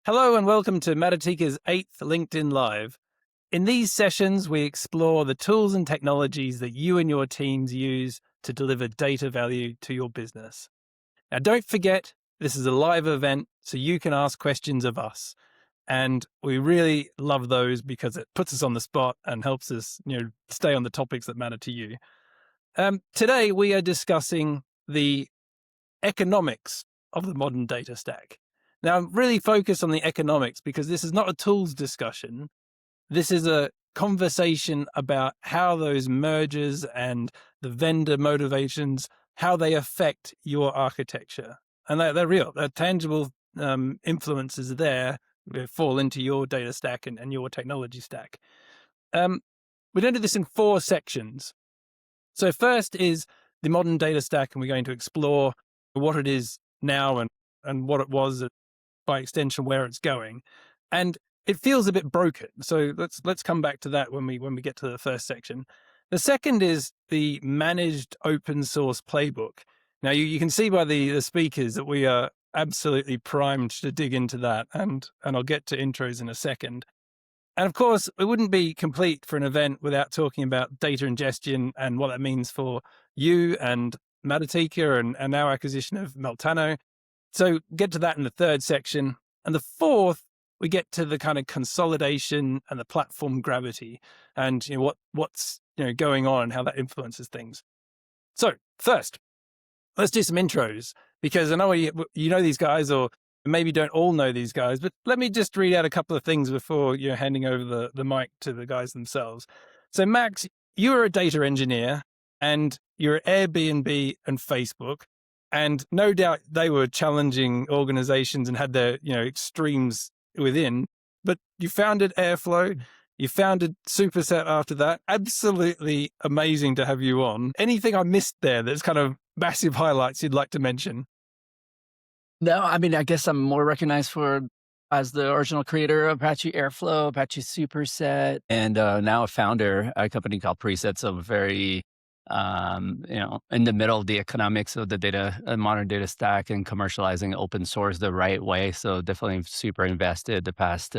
Hello and welcome to Matatika's 8th LinkedIn Live. In these sessions, we explore the tools and technologies that you and your teams use to deliver data value to your business. Now, don't forget, this is a live event, so you can ask questions of us. And we really love those because it puts us on the spot and helps us, stay on the topics that matter to you. Today, we are discussing the economics of the modern data stack. Now, I'm really focused on the economics because this is not a tools discussion. This is a conversation about how those mergers and the vendor motivations, how they affect your architecture. And they're real, they're tangible influences there that fall into your data stack and your technology stack. We're going to do this in 4 sections. So first is the modern data stack, and we're going to explore what it is now and what it was, by extension where it's going. And it feels a bit broken. So let's come back to that when we get to the first section. The second is the managed open source playbook. Now you can see by the speakers that we are absolutely primed to dig into that, and I'll get to intros in a second. And of course, it wouldn't be complete for an event without talking about data ingestion and what that means for you and Matatika and our acquisition of Meltano. So get to that in the third section. And the fourth, we get to the kind of consolidation and the platform gravity and what's going on and how that influences things. So first, let's do some intros, because I know you know these guys, or maybe don't all know these guys, but let me just read out a couple of things before handing over the mic to the guys themselves. So Max, you're a data engineer and you're at Airbnb and Facebook. And no doubt they were challenging organizations and had their, extremes within. But you founded Airflow, you founded Superset after that. Absolutely amazing to have you on. Anything I missed there that's kind of massive highlights you'd like to mention? No, I mean, I guess I'm more recognized as the original creator of Apache Airflow, Apache Superset, and now a founder at a company called Preset. So very in the middle of the economics of the modern data stack, and commercializing open source the right way. So definitely super invested the past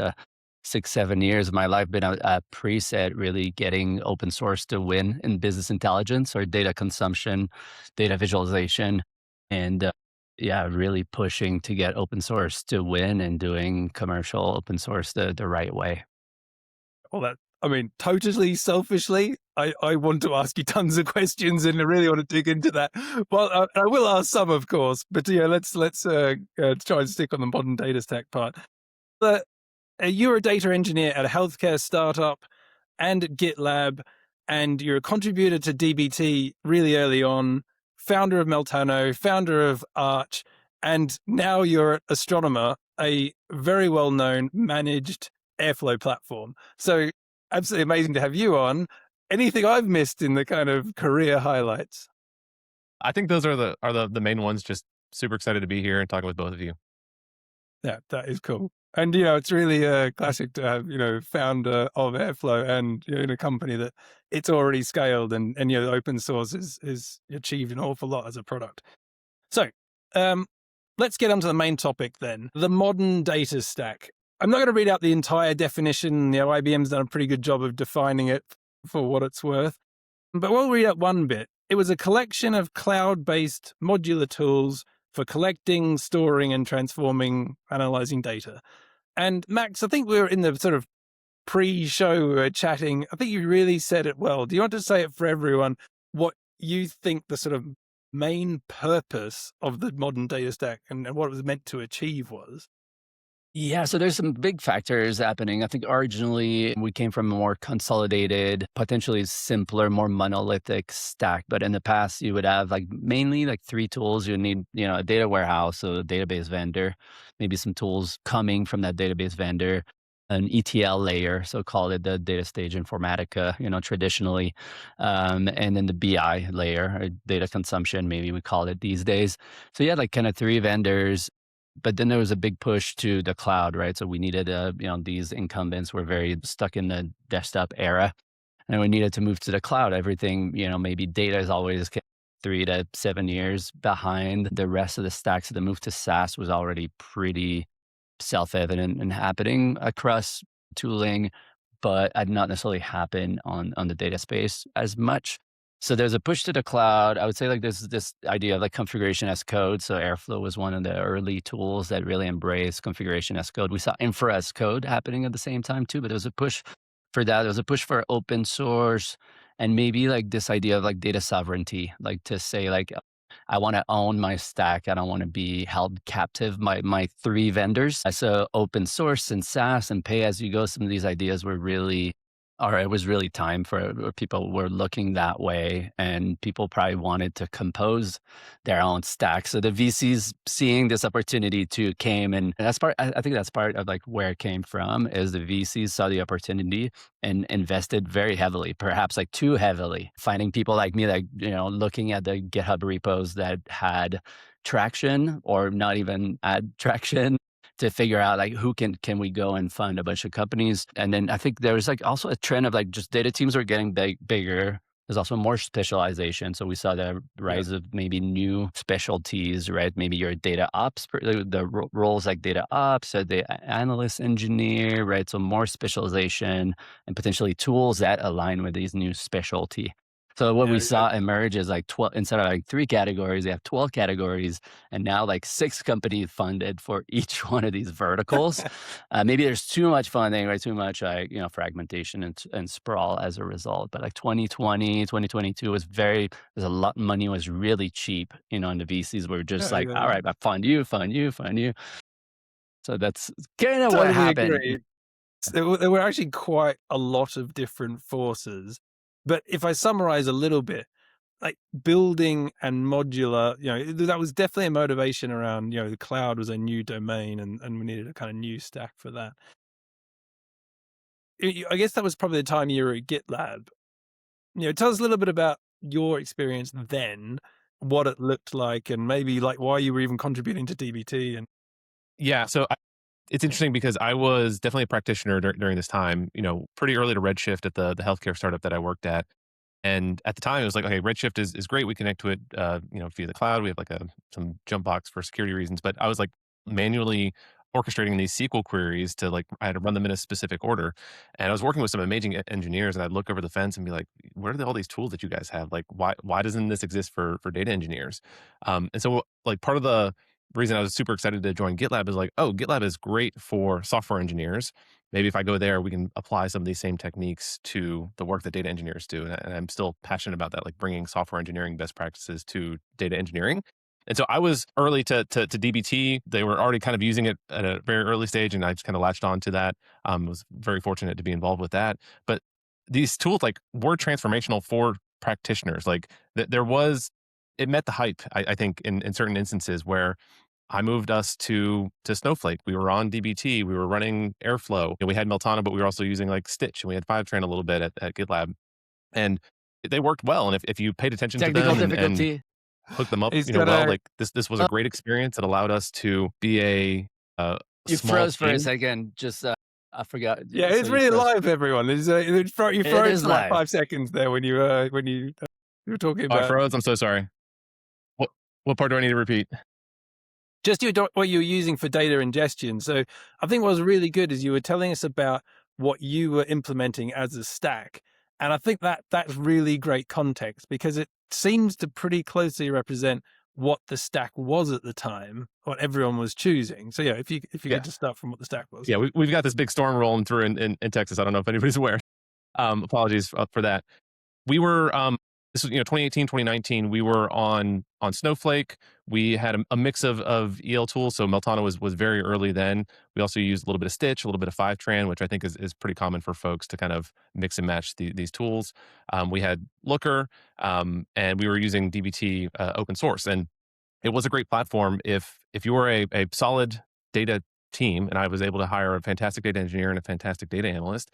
6-7 years of my life been at Preset, really getting open source to win in business intelligence or data consumption, data visualization, and really pushing to get open source to win and doing commercial open source the right way. Well, totally selfishly, I want to ask you tons of questions and I really want to dig into that. Well, I will ask some, of course, but let's try and stick on the modern data stack part. But you're a data engineer at a healthcare startup and at GitLab, and you're a contributor to DBT really early on, founder of Meltano, founder of Arch, and now you're at Astronomer, a very well-known managed Airflow platform. So absolutely amazing to have you on. Anything I've missed in the kind of career highlights? I think those are the main ones. Just super excited to be here and talking with both of you. Yeah, that is cool. And, it's really classic to have, founder of Airflow and, in a company that it's already scaled and open source is achieved an awful lot as a product. So let's get onto the main topic then, the modern data stack. I'm not going to read out the entire definition. IBM's done a pretty good job of defining it for what it's worth. But we'll read out one bit. It was a collection of cloud-based modular tools for collecting, storing, and transforming, analyzing data. And Max, I think we were in the sort of pre-show chatting. I think you really said it well. Do you want to say it for everyone, what you think the sort of main purpose of the modern data stack and what it was meant to achieve was? Yeah, so there's some big factors happening. I think originally we came from a more consolidated, potentially simpler, more monolithic stack. But in the past, you would have mainly 3 tools. You need, a data warehouse, so a database vendor, maybe some tools coming from that database vendor, an ETL layer, so call it the data stage informatica, traditionally, and then the BI layer, or data consumption, maybe we call it these days. So you had kind of 3 vendors. But then there was a big push to the cloud, right? So we needed, these incumbents were very stuck in the desktop era, and we needed to move to the cloud. Everything, maybe data is always 3 to 7 years behind the rest of the stack. So the move to SaaS was already pretty self-evident and happening across tooling, but had not necessarily happen on the data space as much. So there's a push to the cloud. I would say like there's this idea of like configuration as code. So Airflow was one of the early tools that really embraced configuration as code. We saw infra as code happening at the same time too, but there was a push for that. There was a push for open source and maybe like this idea of like data sovereignty, like to say like I want to own my stack. I don't want to be held captive by my three vendors. So open source and SaaS and pay as you go, some of these ideas were really, or it was really time for people were looking that way, and people probably wanted to compose their own stack. So the VCs seeing this opportunity too came, and that's part. I think that's part of like where it came from is the VCs saw the opportunity and invested very heavily, perhaps like too heavily, finding people like me, like, looking at the GitHub repos that had traction or not even had traction to figure out like who can we go and fund a bunch of companies. And then I think there was like also a trend of like just data teams are getting bigger. There's also more specialization. So we saw the rise of maybe new specialties, right? Maybe you're a data ops, the roles like data ops, or the analyst engineer, right? So more specialization and potentially tools that align with these new specialty. So what we saw emerge is like 12, instead of like 3 categories, they have 12 categories, and now like 6 companies funded for each one of these verticals. Maybe there's too much funding, right? Too much fragmentation and sprawl as a result. But like 2020, 2022 was there's a lot, money was really cheap, and the VCs were just all right, I fund you. So that's kind of what happened. Agree. There were actually quite a lot of different forces. But if I summarize a little bit, like building and modular, that was definitely a motivation around, the cloud was a new domain and we needed a kind of new stack for that. I guess that was probably the time you were at GitLab. Tell us a little bit about your experience then, what it looked like, and maybe like why you were even contributing to DBT. And Yeah, so it's interesting because I was definitely a practitioner during this time, pretty early to Redshift at the healthcare startup that I worked at. And at the time, it was like, okay, Redshift is great. We connect to it, via the cloud. We have like some jump box for security reasons. But I was like manually orchestrating these SQL queries to I had to run them in a specific order. And I was working with some amazing engineers, and I'd look over the fence and be like, where are all these tools that you guys have? Like, why doesn't this exist for data engineers? And so like part of the reason I was super excited to join GitLab is like, oh, GitLab is great for software engineers. Maybe if I go there, we can apply some of these same techniques to the work that data engineers do. And I'm still passionate about that, like bringing software engineering best practices to data engineering. And so I was early to DBT. They were already kind of using it at a very early stage, and I just kind of latched on to that. Was very fortunate to be involved with that. But these tools were transformational for practitioners. It met the hype, I think, in certain instances where I moved us to Snowflake. We were on DBT. We were running Airflow. We had Meltano, but we were also using Stitch, and we had Fivetran a little bit at GitLab. And they worked well. And if you paid attention to them and hooked them up, this was a great experience. It allowed us to be a You small froze for team. a second. Just I forgot. yeah, it's really live, everyone. You froze for like live. 5 seconds there when you were talking about. I froze. I'm so sorry. What part do I need to repeat? Just what you were using for data ingestion. So I think what was really good is you were telling us about what you were implementing as a stack. And I think that's really great context because it seems to pretty closely represent what the stack was at the time, what everyone was choosing. So yeah, if you could just start from what the stack was. Yeah, we've got this big storm rolling through in Texas. I don't know if anybody's aware. Apologies for that. We were this was 2018, 2019. We were on Snowflake. We had a mix of EL tools. So Meltano was very early then. We also used a little bit of Stitch, a little bit of Fivetran, which I think is pretty common for folks to kind of mix and match these tools. We had Looker, and we were using DBT open source, and it was a great platform if you were a solid data team. And I was able to hire a fantastic data engineer and a fantastic data analyst.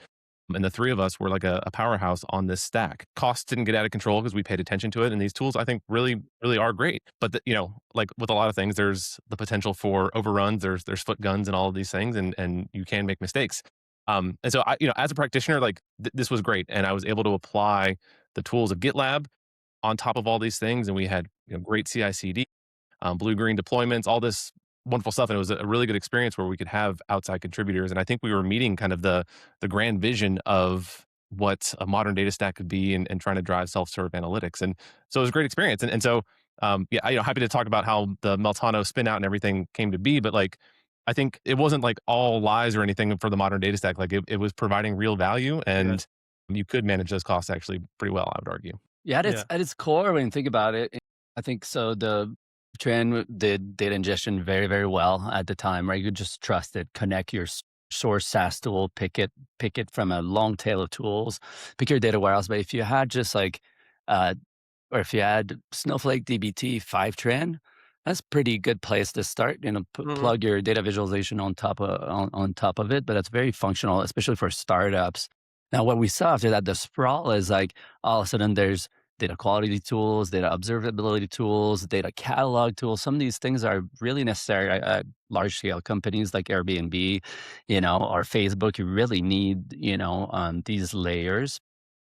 And the 3 of us were like a powerhouse on this stack. Costs didn't get out of control because we paid attention to it. And these tools, I think, really, really are great. But like with a lot of things, there's the potential for overruns. There's foot guns and all of these things, and you can make mistakes. And so I, as a practitioner, this was great, and I was able to apply the tools of GitLab on top of all these things, and we had great CI/CD, blue-green deployments, all this wonderful stuff. And it was a really good experience where we could have outside contributors. And I think we were meeting kind of the grand vision of what a modern data stack could be, and trying to drive self-serve analytics. And so it was a great experience. And so, yeah, happy to talk about how the Meltano spin out and everything came to be. But like, I think it wasn't like all lies or anything for the modern data stack. Like it was providing real value, and you could manage those costs actually pretty well, I would argue. Yeah, Yeah. at its core, when you think about it, I think so. The trend did data ingestion very, very well at the time, right? You could just trust it, connect your source SaaS tool, pick it from a long tail of tools, pick your data warehouse. But if you had just like, or if you had Snowflake, DBT, Fivetran, that's a pretty good place to start. Mhm. Plug your data visualization on top of on top of it. But that's very functional, especially for startups. Now, what we saw after that, the sprawl is like all of a sudden there's data quality tools, data observability tools, data catalog tools. Some of these things are really necessary at large scale companies like Airbnb, or Facebook. You really need, these layers.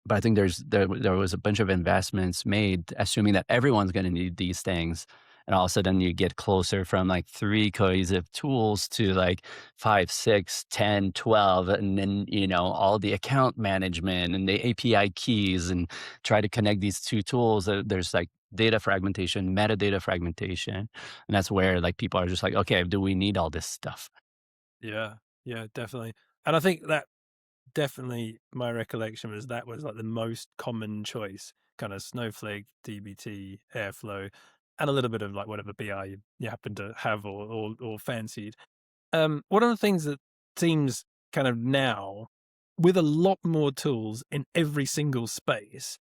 But I think there was a bunch of investments made, assuming that everyone's going to need these things. And all of a sudden you get closer from like 3 cohesive tools to like 5, 6, 10, 12, and then, all the account management and the API keys, and try to connect these 2 tools. There's like data fragmentation, metadata fragmentation. And that's where like people are just like, okay, do we need all this stuff? Yeah. Yeah, definitely. And I think that definitely my recollection was that was like the most common choice, kind of Snowflake, DBT, Airflow, and a little bit of like whatever BI you happen to have or fancied. One of the things that seems kind of now, with a lot more tools in every single space,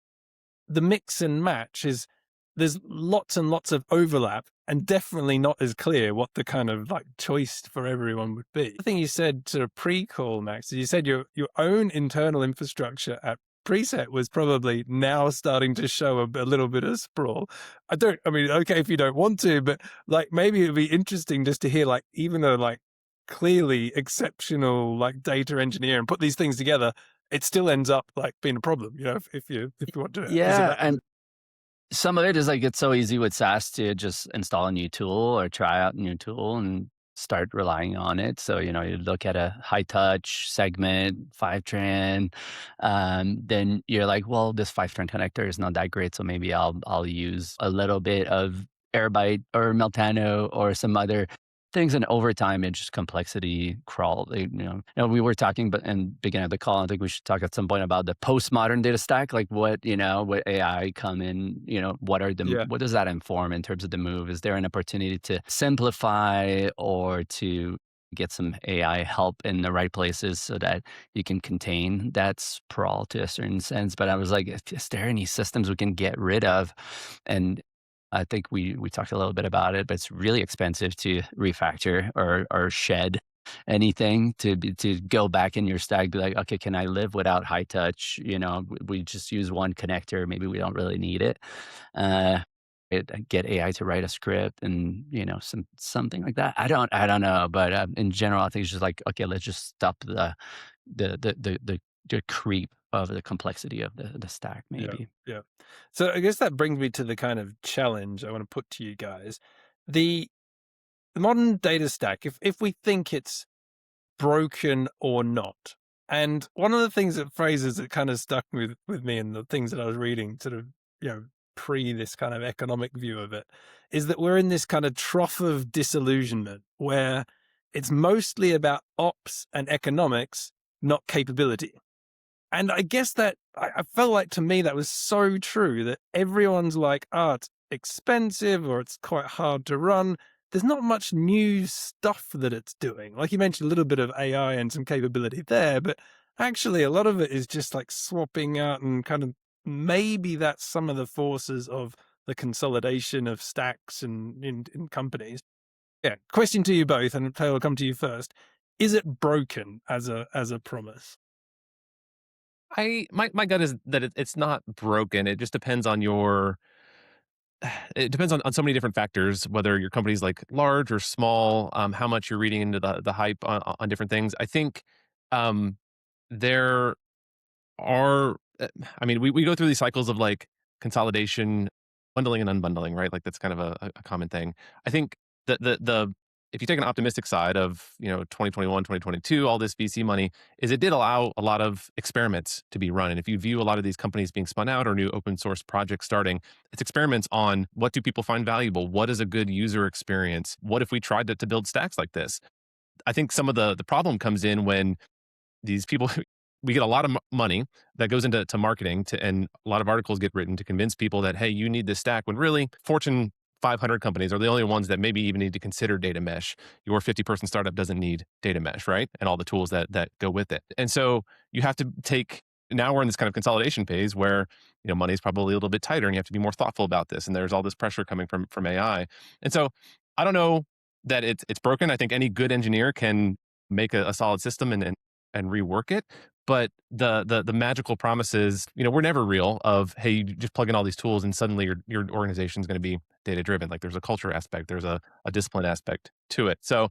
the mix and match is there's lots and lots of overlap, and definitely not as clear what the kind of like choice for everyone would be. The thing you said sort of pre-call, Max, is you said your own internal infrastructure at preset was probably now starting to show a little bit of sprawl. I mean, okay if you don't want to, but like maybe it'd be interesting just to hear, like, even though like clearly exceptional like data engineer and put these things together, it still ends up like being a problem, if you want to visit Yeah, that. and some of it is like it's so easy with SaaS to just install a new tool or try out a new tool and start relying on it. So, you look at a high touch segment, Fivetran, then you're like, well, this Fivetran connector is not that great. So maybe I'll use a little bit of Airbyte or Meltano or some other things. And over time, it just complexity crawl. We were talking, but in the beginning of the call, I think we should talk at some point about the postmodern data stack, like what AI come in, Yeah. what does that inform in terms of the move? Is there an opportunity to simplify or to get some AI help in the right places so that you can contain that sprawl to a certain sense? But I was like, is there any systems we can get rid of? And I think we talked a little bit about it, but it's really expensive to refactor or shed anything to go back in your stack. Be like, okay, can I live without high touch? We just use one connector. Maybe we don't really need it. Uh, get AI to write a script and something like that. I don't know, but in general, I think it's just like, okay, let's just stop the creep of the complexity of the stack, Yeah, maybe. yeah. So I guess that brings me to the kind of challenge I want to put to you guys. The modern data stack, if we think it's broken or not, and one of the things that phrases that kind of stuck with me and the things that I was reading sort of, pre this kind of economic view of it, is that we're in this kind of trough of disillusionment where it's mostly about ops and economics, not capability. And I guess that I felt like, to me, that was so true, that everyone's like, oh, it's expensive or it's quite hard to run. There's not much new stuff that it's doing. Like you mentioned, a little bit of AI and some capability there, but actually a lot of it is just like swapping out, and kind of maybe that's some of the forces of the consolidation of stacks and in companies. Yeah. Question to you both, and Taylor, I'll come to you first. Is it broken as a promise? My gut is that it's not broken. It just depends on your it depends on so many different factors, whether your company's like large or small, how much you're reading into the hype on different things. I think there are I mean, we go through these cycles of like consolidation, bundling and unbundling, right? Like that's kind of a common thing. I think the if you take an optimistic side of 2021, 2022, all this VC money, is it did allow a lot of experiments to be run. And if you view a lot of these companies being spun out or new open source projects starting, it's experiments on what do people find valuable? What is a good user experience? What if we tried to build stacks like this? I think some of the problem comes in when these people we get a lot of money that goes into marketing and a lot of articles get written to convince people that, hey, you need this stack, when really Fortune 500 companies are the only ones that maybe even need to consider data mesh. Your 50-person startup doesn't need data mesh, right? And all the tools that go with it. And so you have to take, now we're in this kind of consolidation phase where money is probably a little bit tighter and you have to be more thoughtful about this. And there's all this pressure coming from AI. And so I don't know that it's broken. I think any good engineer can make a solid system and rework it. But the magical promises, were never real of, hey, you just plug in all these tools and suddenly your organization is going to be data driven. Like there's a culture aspect, there's a discipline aspect to it. So,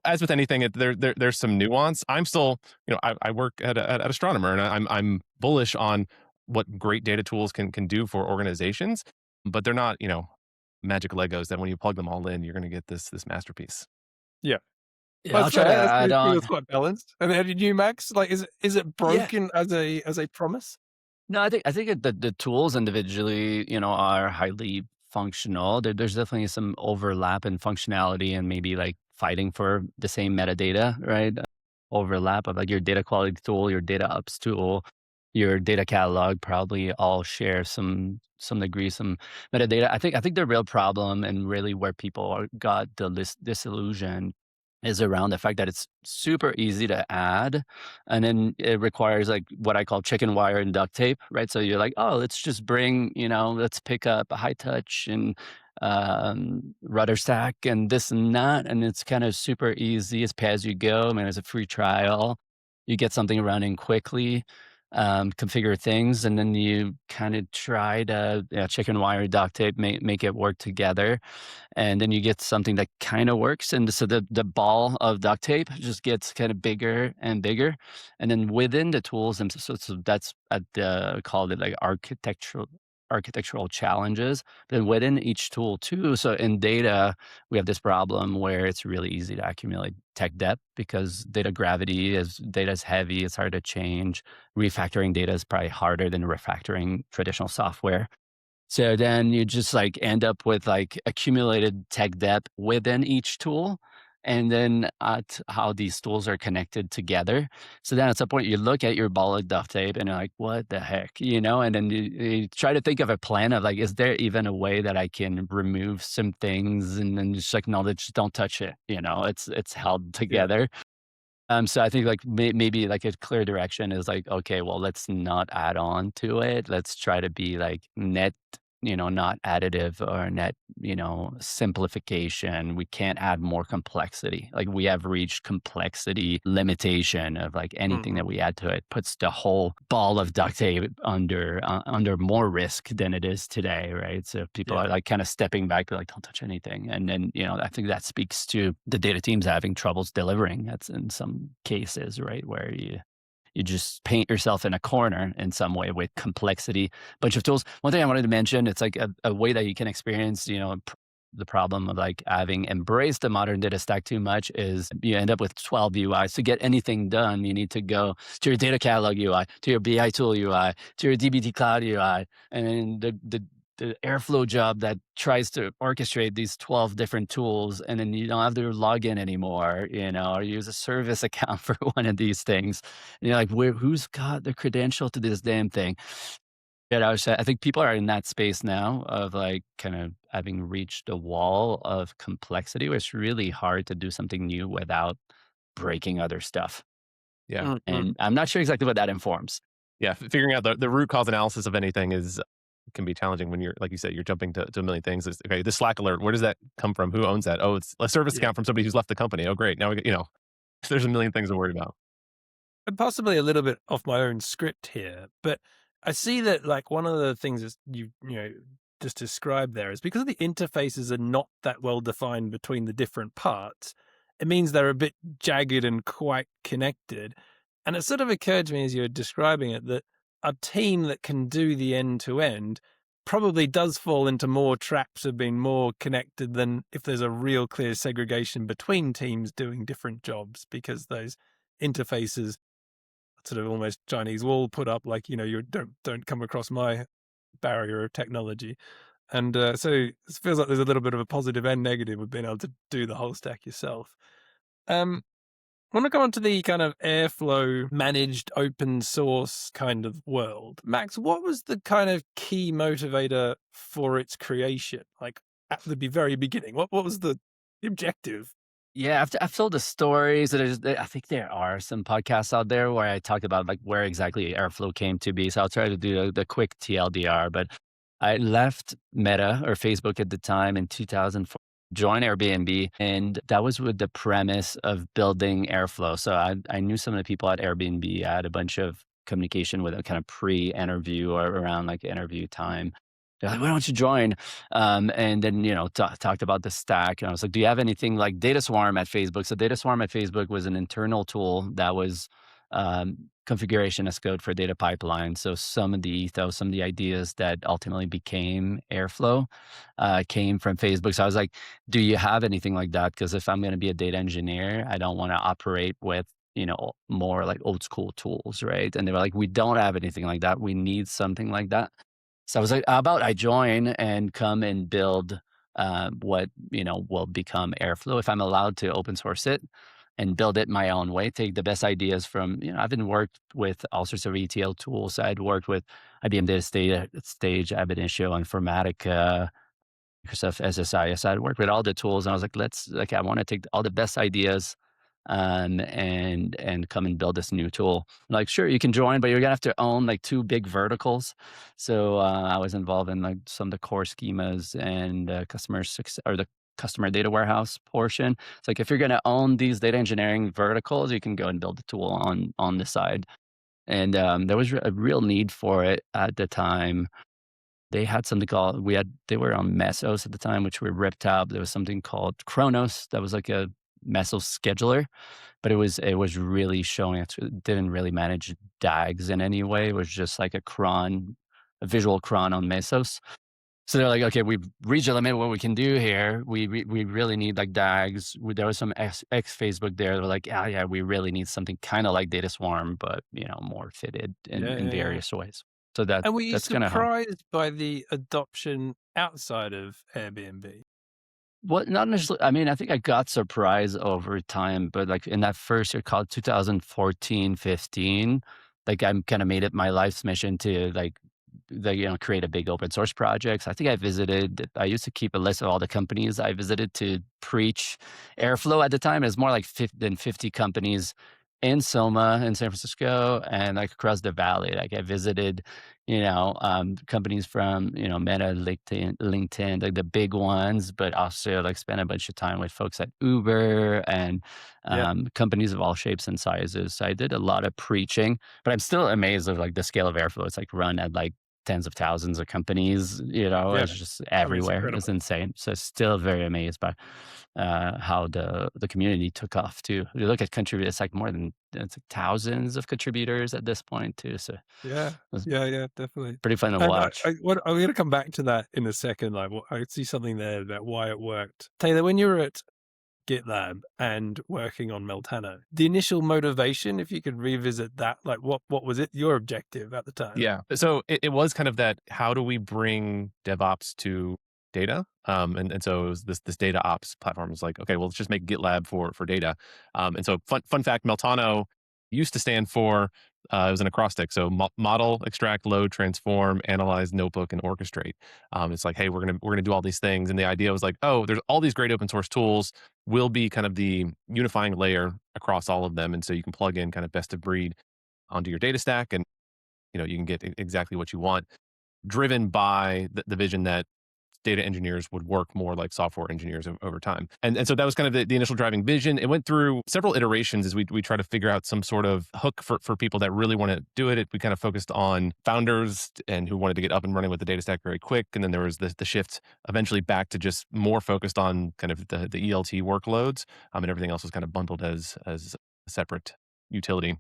as with anything, there's some nuance. I'm still, I work at Astronomer, and I'm bullish on what great data tools can do for organizations, but they're not, magic Legos that when you plug them all in, you're going to get this masterpiece. Yeah. Yeah, I'll try to add on. It's quite balanced. And how did you, Max? Like, is it Yeah. broken as a promise? No, I think the tools individually, are highly functional. There's definitely some overlap in functionality and maybe like fighting for the same metadata, right? Overlap of like your data quality tool, your data ups tool, your data catalog probably all share some degree, some metadata. I think the real problem and really where people got disillusioned is around the fact that it's super easy to add, and then it requires like what I call chicken wire and duct tape, right? So you're like, oh, let's just bring, let's pick up a high touch and rudder stack and this and that, and it's kind of super easy. It's pay as you go. I mean, it's a free trial. You get something running quickly, configure things, and then you kind of try to chicken wire, duct tape, make it work together, and then you get something that kind of works. And so the ball of duct tape just gets kind of bigger and bigger, and then within the tools, and so that's at the called it like architectural challenges. Then within each tool too. So in data, we have this problem where it's really easy to accumulate tech debt because data is heavy, it's hard to change. Refactoring data is probably harder than refactoring traditional software. So then you just like end up with like accumulated tech debt within each tool, and then at how these tools are connected together. So then at some point you look at your ball of duct tape and you're like, what the heck, And then you try to think of a plan of like, is there even a way that I can remove some things and then just acknowledge, don't touch it, it's held together. So I think like maybe like a clear direction is like, okay, well, let's not add on to it. Let's try to be like net, not additive or net, simplification. We can't add more complexity. Like we have reached complexity limitation of like anything that we add to it puts the whole ball of duct tape under more risk than it is today, right? So people are like kind of stepping back, they're like, don't touch anything. And then, I think that speaks to the data teams having troubles delivering. That's in some cases, right? Where you just paint yourself in a corner in some way with complexity, bunch of tools. One thing I wanted to mention, it's like a way that you can experience, the problem of like having embraced the modern data stack too much is you end up with 12 UIs. To get anything done, you need to go to your data catalog UI, to your BI tool UI, to your DBT cloud UI, and then the Airflow job that tries to orchestrate these 12 different tools, and then you don't have to log in anymore, or use a service account for one of these things. And you're like, who's got the credential to this damn thing? So I think people are in that space now of like kind of having reached the wall of complexity where it's really hard to do something new without breaking other stuff. Yeah. And I'm not sure exactly what that informs. Yeah. Figuring out the root cause analysis of anything can be challenging when you're, like you said, you're jumping to a million things. It's, okay, this Slack alert, where does that come from? Who owns that? Oh, it's a service account from somebody who's left the company. Oh, great. Now there's a million things to worry about. And possibly a little bit off my own script here, but I see that like one of the things that you just described there is because the interfaces are not that well defined between the different parts, it means they're a bit jagged and quite connected. And it sort of occurred to me as you were describing it that a team that can do the end to end probably does fall into more traps of being more connected than if there's a real clear segregation between teams doing different jobs, because those interfaces sort of almost Chinese wall put up, like, you don't come across my barrier of technology. And so it feels like there's a little bit of a positive and negative with being able to do the whole stack yourself. I want to go on to the kind of Airflow managed open source kind of world. Max, what was the kind of key motivator for its creation? Like at the very beginning, what was the objective? Yeah, I've told the stories. I think there are some podcasts out there where I talked about like where exactly Airflow came to be. So I'll try to do the quick TLDR. But I left Meta or Facebook at the time in 2004, joined Airbnb, and that was with the premise of building Airflow. So I knew some of the people at Airbnb. I had a bunch of communication with a kind of pre-interview or around like interview time. They're like, why don't you join? And then, talked about the stack. And I was like, do you have anything like Data Swarm at Facebook? So Data Swarm at Facebook was an internal tool that was configuration as code for data pipelines. So some of the ethos, some of the ideas that ultimately became Airflow came from Facebook. So I was like, do you have anything like that? Because if I'm going to be a data engineer, I don't want to operate with more like old school tools, right? And they were like, we don't have anything like that. We need something like that. So I was like, how about I join and come and build what, will become Airflow if I'm allowed to open source it and build it my own way, take the best ideas from, I've been worked with all sorts of ETL tools. I'd worked with IBM Data Stage, Ab Initio, Informatica, Microsoft SSIS. I'd worked with all the tools, and I was like, I want to take all the best ideas and come and build this new tool. Like, sure, you can join, but you're gonna have to own like 2 big verticals. So I was involved in like some of the core schemas and customer success, or the customer data warehouse portion. It's like if you're gonna own these data engineering verticals, you can go and build the tool on the side. And there was a real need for it at the time. They had something called they were on Mesos at the time, which were ripped out. There was something called Kronos that was like a Mesos scheduler, but it was really showing it didn't really manage DAGs in any way. It was just like a visual cron on Mesos. So they're like, okay, we've reached a limit what we can do here. We really need like DAGs. There was some ex Facebook there. They're like, yeah, we really need something kind of like Data Swarm, but more fitted in various ways. So And were you that's kind of how. surprised by the adoption outside of Airbnb? Well, not necessarily. I mean, I think I got surprised over time, but like in that first year called 2014, 15, like I kind of made it my life's mission to create a big open source projects. I think I used to keep a list of all the companies I visited to preach Airflow at the time. It was more like 50 companies in Soma, in San Francisco, and like across the valley. Like I visited, companies from, Meta, LinkedIn, like the big ones, but also like spent a bunch of time with folks at Uber and companies of all shapes and sizes. So I did a lot of preaching, but I'm still amazed of like the scale of Airflow. It's like run at like tens of thousands of companies, it's just everywhere. It's insane. So still very amazed by how the community took off too. You look at contributors, it's like it's like thousands of contributors at this point too. So Yeah, it's definitely. pretty fun to And watch. I'm going to come back to that in a second. Like, I see something there about why it worked. Taylor, when you were at GitLab and working on Meltano, the initial motivation, if you could revisit that, like what was it, your objective at the time? Yeah. So it was kind of that, how do we bring DevOps to data? And so it was this data ops platform was like, okay, well, let's just make GitLab for data. And so fun fact, Meltano used to stand for, it was an acrostic. So model, extract, load, transform, analyze, notebook, and orchestrate. It's like, hey, we're gonna do all these things. And the idea was like, oh, there's all these great open source tools will be kind of the unifying layer across all of them. And so you can plug in kind of best of breed onto your data stack, and you can get exactly what you want, driven by the vision that data engineers would work more like software engineers over time. And so that was kind of the initial driving vision. It went through several iterations as we try to figure out some sort of hook for people that really want to do it. We kind of focused on founders and who wanted to get up and running with the data stack very quick. And then there was the shift eventually back to just more focused on kind of the ELT workloads, and everything else was kind of bundled as a separate utility.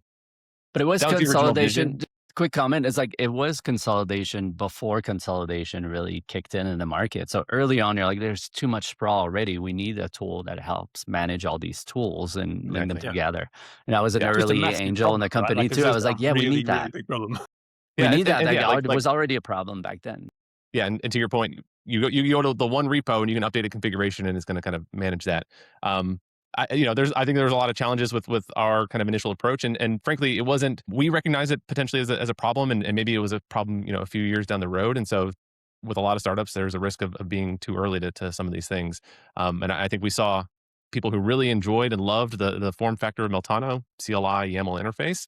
But it was That was the original consolidation. vision. quick comment is like it was consolidation before consolidation really kicked in the market. So early on, you're like, there's too much sprawl already. We need a tool that helps manage all these tools and link them Exactly. Yeah. together. And I was an Yeah. Just a early massive angel in problem, the right? company Like it's too. I just was a like, yeah, we really, need really that. big problem. We Yeah. need that. And Like yeah, it was already a problem back then. yeah. And to your point, you go to the one repo and you can update a configuration and it's going to kind of manage that. I think there's a lot of challenges with our kind of initial approach. And frankly, it wasn't, we recognize it potentially as a problem and maybe it was a problem, a few years down the road. And so with a lot of startups, there's a risk of being too early to some of these things. And I think we saw people who really enjoyed and loved the form factor of Meltano, CLI, YAML interface.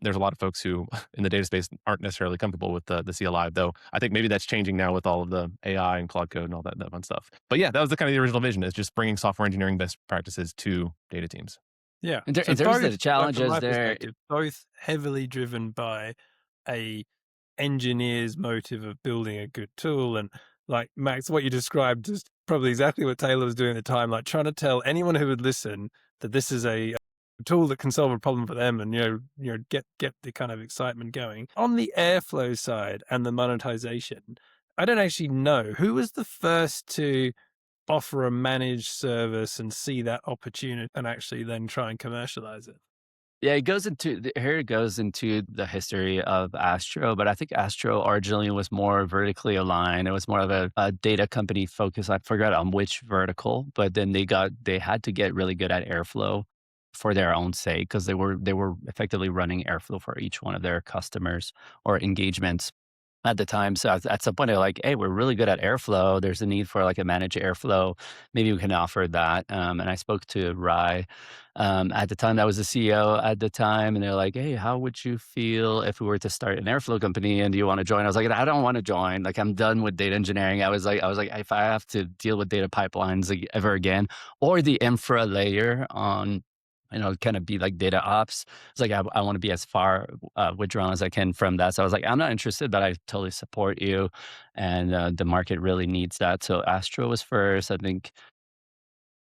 There's a lot of folks who in the data space aren't necessarily comfortable with the CLI, though I think maybe that's changing now with all of the AI and Claude Code and all that fun stuff. But yeah, that was the kind of the original vision, is just bringing software engineering best practices to data teams. Yeah. In, So in terms of both, the like from challenges my there, perspective, both heavily driven by a engineer's motive of building a good tool. And like Max, what you described is probably exactly what Taylor was doing at the time, like trying to tell anyone who would listen that this is a tool that can solve a problem for them and get the kind of excitement going. On the Airflow side and the monetization, I don't actually know who was the first to offer a managed service and see that opportunity and actually then try and commercialize it. yeah, it goes into here. It goes into the history of Astro, but I think Astro originally was more vertically aligned. It was more of a data company focus. I forgot on which vertical, but then they had to get really good at Airflow for their own sake because they were effectively running Airflow for each one of their customers or engagements at the time. So at some point, they're like, "Hey, we're really good at Airflow. There's a need for like a managed Airflow. Maybe we can offer that." And I spoke to Rai at the time. That was the CEO at the time, and they're like, "Hey, how would you feel if we were to start an Airflow company? And do you want to join?" I was like, "I don't want to join. Like, I'm done with data engineering." I was like, if I have to deal with data pipelines like, ever again, or the infra layer on kind of be like data ops. It's like I want to be as far withdrawn as I can from that. So I was like, I'm not interested, but I totally support you, and the market really needs that. So Astro was first. I think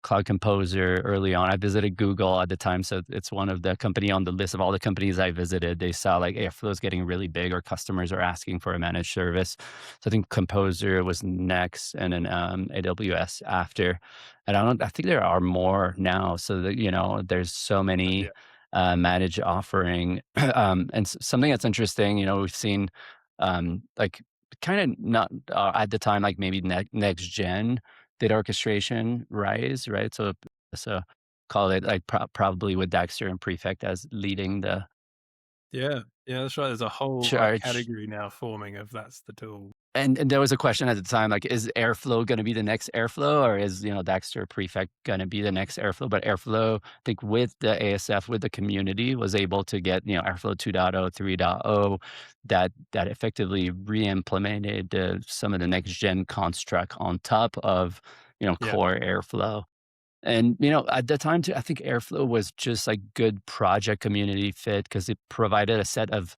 Cloud Composer early on. I visited Google at the time, so it's one of the company on the list of all the companies I visited. They saw like Airflow is getting really big, or customers are asking for a managed service. So I think Composer was next, and then AWS after. And I think there are more now. So that there's so many Yeah. managed offering. And something that's interesting, we've seen like kind of not at the time, like maybe next gen data orchestration rise, right? So call it like probably with Dexter and Prefect as leading the Yeah. Yeah, that's right. There's a whole like charge. category now forming of that's the tool. And there was a question at the time, like, is Airflow going to be the next Airflow, or is Dexter Prefect going to be the next Airflow? But Airflow, I think, with the ASF, with the community, was able to get Airflow 2.0, 3.0, that effectively re-implemented some of the next gen construct on top of Yeah. core Airflow. And, at the time too, I think Airflow was just like good project community fit because it provided a set of,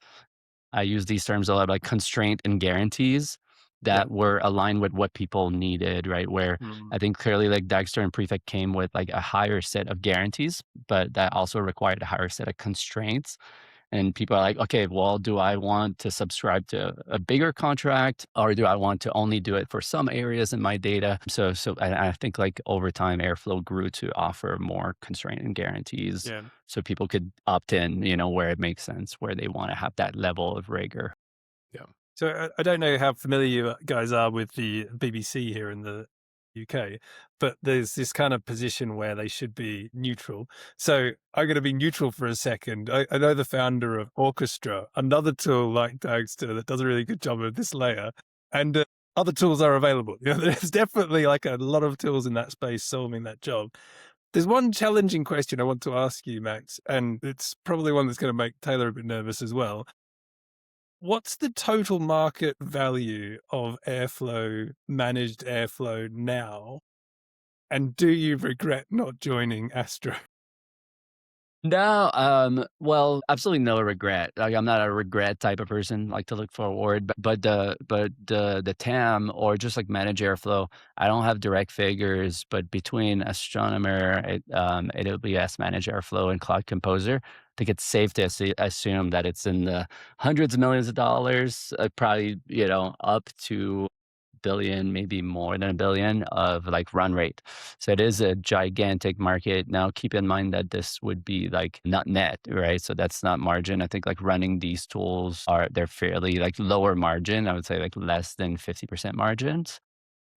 I use these terms a lot, like constraint and guarantees Yeah. that were aligned with what people needed, right? Where Mm. I think clearly like Dagster and Prefect came with like a higher set of guarantees, but that also required a higher set of constraints. And people are like, okay, well, do I want to subscribe to a bigger contract, or do I want to only do it for some areas in my data? So I think like over time, Airflow grew to offer more constraint and guarantees Yeah. so people could opt in, where it makes sense, where they want to have that level of rigor. Yeah. So I don't know how familiar you guys are with the BBC here in the UK, but there's this kind of position where they should be neutral. So I'm going to be neutral for a second. I know the founder of Orchestra, another tool like Dagster that does a really good job of this layer, and other tools are available. There's definitely like a lot of tools in that space solving that job. There's one challenging question I want to ask you, Max, and it's probably one that's going to make Taylor a bit nervous as well. What's the total market value of Airflow, managed Airflow now? And do you regret not joining Astro? No, well, absolutely no regret. Like I'm not a regret type of person, like to look forward. But the TAM or just like manage airflow, I don't have direct figures, but between Astronomer, AWS Manage Airflow and Cloud Composer, I think it's safe to assume that it's in the hundreds of millions of dollars, probably, up to billion, maybe more than a billion of like run rate. So it is a gigantic market. Now keep in mind that this would be like not net, right? So that's not margin. I think like running these tools they're fairly like lower margin. I would say like less than 50% margins,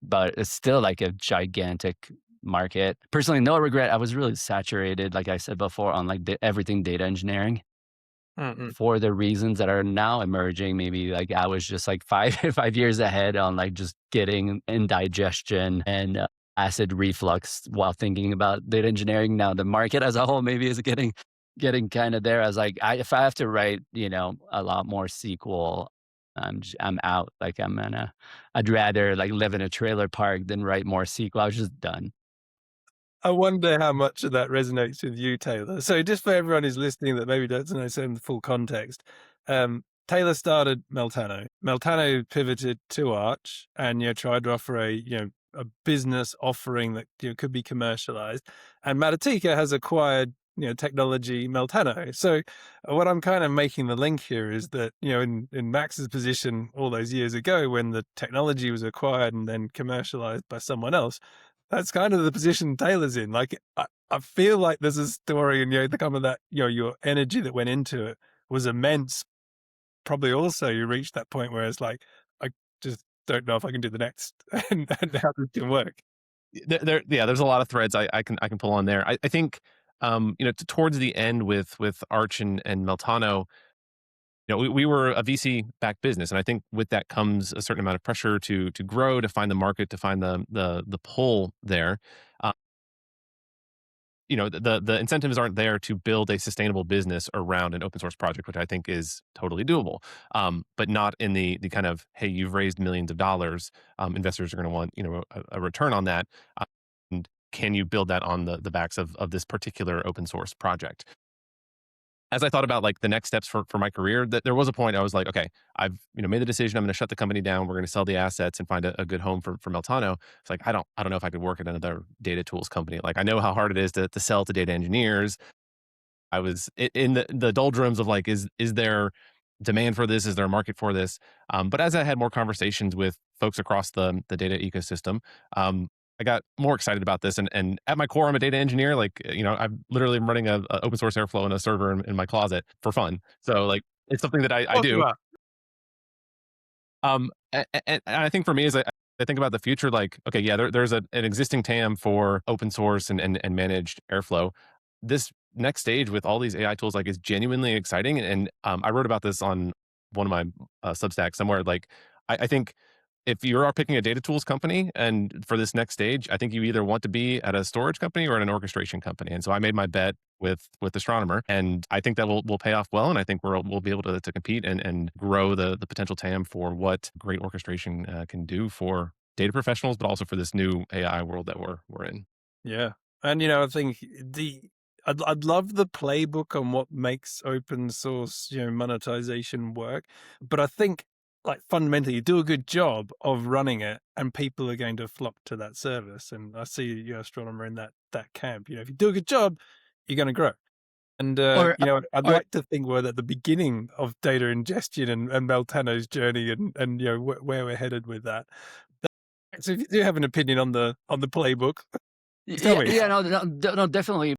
but it's still like a gigantic market. Personally, no regret. I was really saturated, like I said before, on like everything data engineering Mm-mm. for the reasons that are now emerging. Maybe like I was just like five 5 years ahead on like just getting indigestion and acid reflux while thinking about data engineering. Now the market as a whole maybe is getting kind of there. I was like, if I have to write, a lot more SQL, I'm out. Like I'd rather like live in a trailer park than write more SQL. I was just done. I wonder how much of that resonates with you, Taylor. So just for everyone who's listening that maybe doesn't know some of the full context, Taylor started Meltano. Meltano pivoted to Arch and tried to offer a business offering that could be commercialized. And Matatika has acquired technology Meltano. So what I'm kind of making the link here is that in Max's position all those years ago when the technology was acquired and then commercialized by someone else, that's kind of the position Taylor's in. Like, I feel like there's a story, and the kind of that your energy that went into it was immense. Probably also you reached that point where it's like, I just don't know if I can do the next, and how this can work. Yeah, there's a lot of threads I can pull on there. I think, towards the end with Arch and Meltano, we were a VC backed business, and I think with that comes a certain amount of pressure to grow, to find the market, to find the pull there. Uh, the incentives aren't there to build a sustainable business around an open source project, which I think is totally doable, but not in the kind of, hey, you've raised millions of dollars, investors are going to want a return on that, and can you build that on the backs of this particular open source project? As I thought about like the next steps for my career, that there was a point I was like, okay, I've made the decision. I'm going to shut the company down. We're going to sell the assets and find a good home for Meltano. It's like I don't know if I could work at another data tools company. Like I know how hard it is to sell to data engineers. I was in the doldrums of like, is there demand for this? Is there a market for this? But as I had more conversations with folks across the data ecosystem, I got more excited about this. And at my core, I'm a data engineer. Like, I'm literally running a open source Airflow and a server in my closet for fun. So like, it's something that I Talk do. about And I think for me, as I think about the future, like, okay, yeah, there's an existing TAM for open source and managed Airflow. This next stage with all these AI tools, like, is genuinely exciting. And I wrote about this on one of my Substack somewhere. Like, I think if you are picking a data tools company and for this next stage, I think you either want to be at a storage company or at an orchestration company. And so I made my bet with Astronomer, and I think that will pay off well. And I think we'll be able to compete and grow the potential TAM for what great orchestration can do for data professionals, but also for this new AI world that we're in. Yeah. And I think I'd love the playbook on what makes open source, monetization work. But I think like fundamentally you do a good job of running it and people are going to flock to that service. And I see Astronomer in that camp. If you do a good job, you're going to grow. And Or I'd or like to think we're at the beginning of data ingestion and Meltano's journey and where we're headed with that. So if you do have an opinion on the playbook, tell yeah, me. yeah, no, definitely.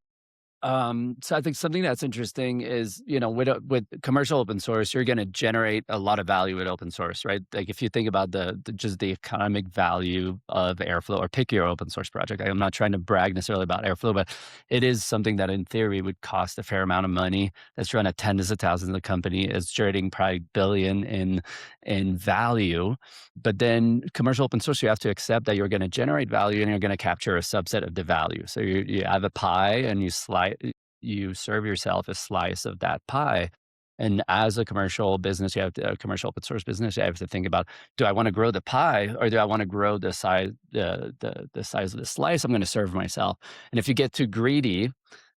So I think something that's interesting is, with commercial open source, you're going to generate a lot of value with open source, right? Like if you think about just the economic value of Airflow, or pick your open source project. I'm not trying to brag necessarily about Airflow, but it is something that in theory would cost a fair amount of money. That's run at tens of thousands of company, is generating probably billion in value. But then commercial open source, you have to accept that you're going to generate value and you're going to capture a subset of the value. So you have a pie and you serve yourself a slice of that pie. And as a commercial business, a commercial open source business, you have to think about, do I want to grow the pie or do I want to grow the size of the slice I'm going to serve myself? And if you get too greedy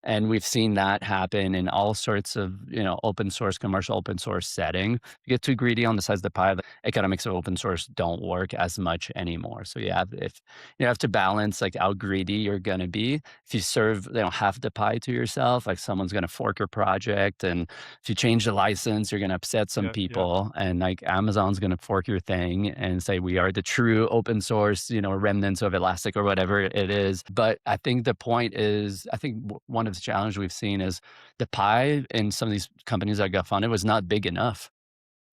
And we've seen that happen in all sorts of, open source, commercial open source setting. You get too greedy on the size of the pie, the economics of open source don't work as much anymore. So if you have to balance like how greedy you're gonna be. If you serve, half the pie to yourself, like someone's gonna fork your project, and if you change the license, you're gonna upset some Yeah, yeah. people, and like Amazon's gonna fork your thing and say we are the true open source, remnants of Elastic or whatever it is. But I think the point is, I think one of the challenges we've seen is the pie in some of these companies that got funded was not big enough.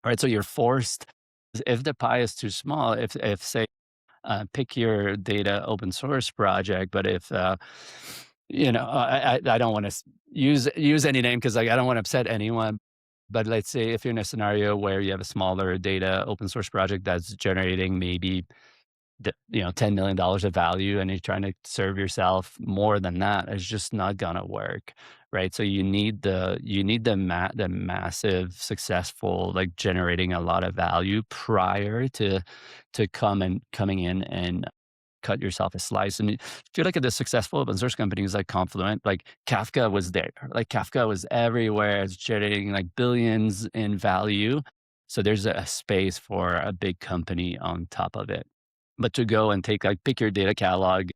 Right. So you're forced, if the pie is too small, if say, pick your data open source project, but if, I don't want to use any name because like, I don't want to upset anyone. But let's say if you're in a scenario where you have a smaller data open source project that's generating maybe $10 million of value, and you're trying to serve yourself more than that, it's just not gonna work, right? So you need the massive successful, like generating a lot of value prior to coming in and cut yourself a slice. And if you look at the successful open source companies like Confluent, like Kafka was there, like Kafka was everywhere. It's generating like billions in value. So there's a space for a big company on top of it. But to go and pick your data catalog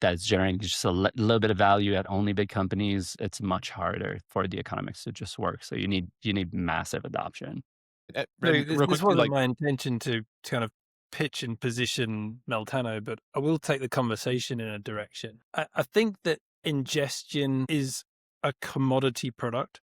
that's generating just a little bit of value at only big companies, it's much harder for the economics to just work. So you need massive adoption. No, Brendan, real this quickly, wasn't like, my intention to kind of pitch and position Meltano, but I will take the conversation in a direction. I think that ingestion is a commodity product.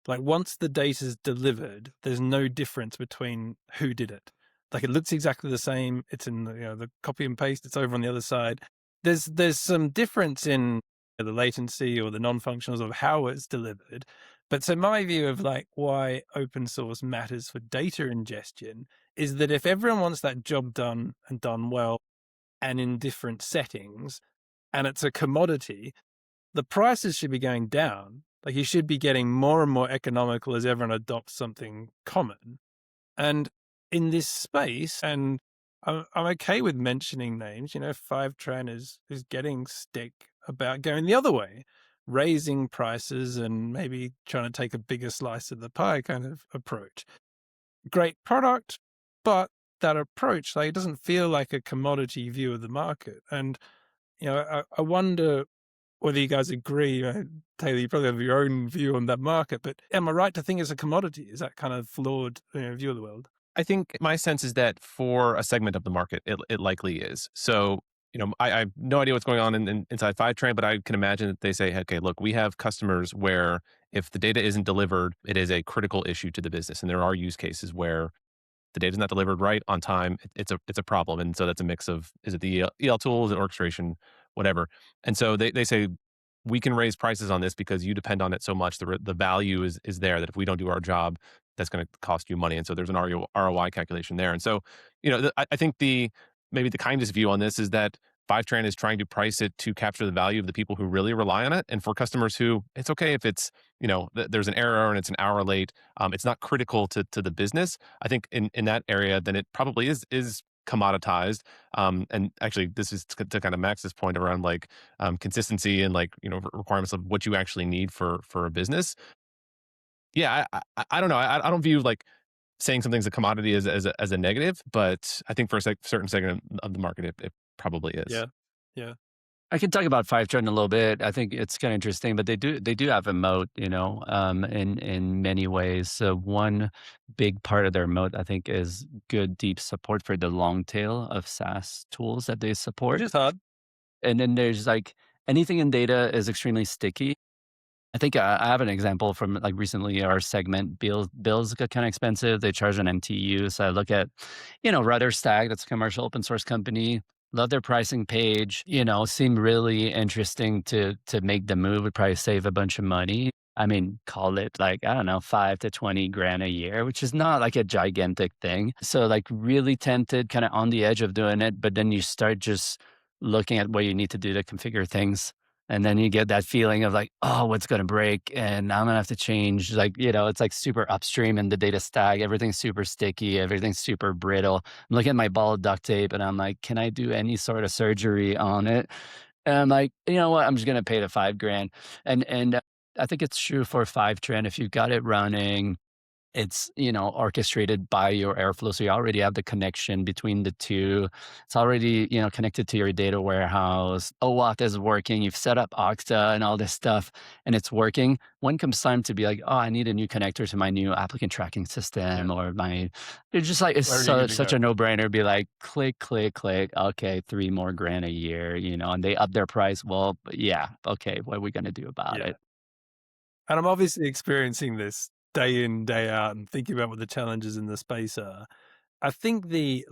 Like once the data's delivered, there's no difference between who did it. Like it looks exactly the same. It's in the copy and paste. It's over on the other side. There's some difference in the latency or the non-functionals of how it's delivered. But so my view of like why open source matters for data ingestion is that if everyone wants that job done and done well and in different settings, and it's a commodity, the prices should be going down. Like you should be getting more and more economical as everyone adopts something common. And in this space, and I'm okay with mentioning names, Fivetran is getting stick about going the other way, raising prices and maybe trying to take a bigger slice of the pie kind of approach. Great product, but that approach, like it doesn't feel like a commodity view of the market. And, I wonder whether you guys agree. Taylor, you probably have your own view on that market, but am I right to think it's a commodity? Is that kind of flawed view of the world? I think my sense is that for a segment of the market, it likely is. So, I have no idea what's going on inside Fivetran, but I can imagine that they say, okay, look, we have customers where if the data isn't delivered, it is a critical issue to the business. And there are use cases where the data is not delivered right on time. It's a problem. And so that's a mix of, is it the EL tools and orchestration, whatever. And so they say, we can raise prices on this because you depend on it so much. The value is there that if we don't do our job, that's going to cost you money. And so there's an ROI calculation there. And so, I think maybe the kindest view on this is that Fivetran is trying to price it to capture the value of the people who really rely on it. And for customers who, it's okay if it's, there's an error and it's an hour late. It's not critical to the business. I think in that area, then it probably is commoditized. And actually, this is to kind of Max's point around like consistency and like requirements of what you actually need for a business. Yeah, I don't know. I don't view like saying something's a commodity as a negative, but I think for a certain segment of the market, it probably is. Yeah. Yeah. I can talk about Fivetran a little bit. I think it's kind of interesting, but they do have a moat, in many ways. So one big part of their moat, I think, is good deep support for the long tail of SaaS tools that they Which support. is hard. And then there's like anything in data is extremely sticky. I think I have an example from like recently. Our segment bills got kind of expensive. They charge an MTU. So I look at, RudderStack, that's a commercial open source company. Love their pricing page. Seem really interesting to make the move. Would probably save a bunch of money. I mean, call it like, I don't know, 5 to 20 grand a year, which is not like a gigantic thing. So like really tempted, kind of on the edge of doing it. But then you start just looking at what you need to do to configure things. And then you get that feeling of like, oh, what's going to break? And I'm going to have to change. Like, it's like super upstream in the data stack. Everything's super sticky. Everything's super brittle. I'm looking at my ball of duct tape and I'm like, can I do any sort of surgery on it? And I'm like, you know what? I'm just gonna pay the 5 grand. And I think it's true for Fivetran. If you've got it running, it's, orchestrated by your Airflow, so you already have the connection between the two. It's already, connected to your data warehouse. OAuth is working. You've set up Okta and all this stuff, and it's working. When comes time to be like, "Oh, I need a new connector to my new applicant tracking Yeah. system," or my it's just like it's Where are you good to such go? a no-brainer. Be like, click, click, click. Okay, 3 more grand a year, and they up their price. Well, yeah, okay, what are we gonna do about Yeah. it? And I'm obviously experiencing this day in, day out and thinking about what the challenges in the space are. I think the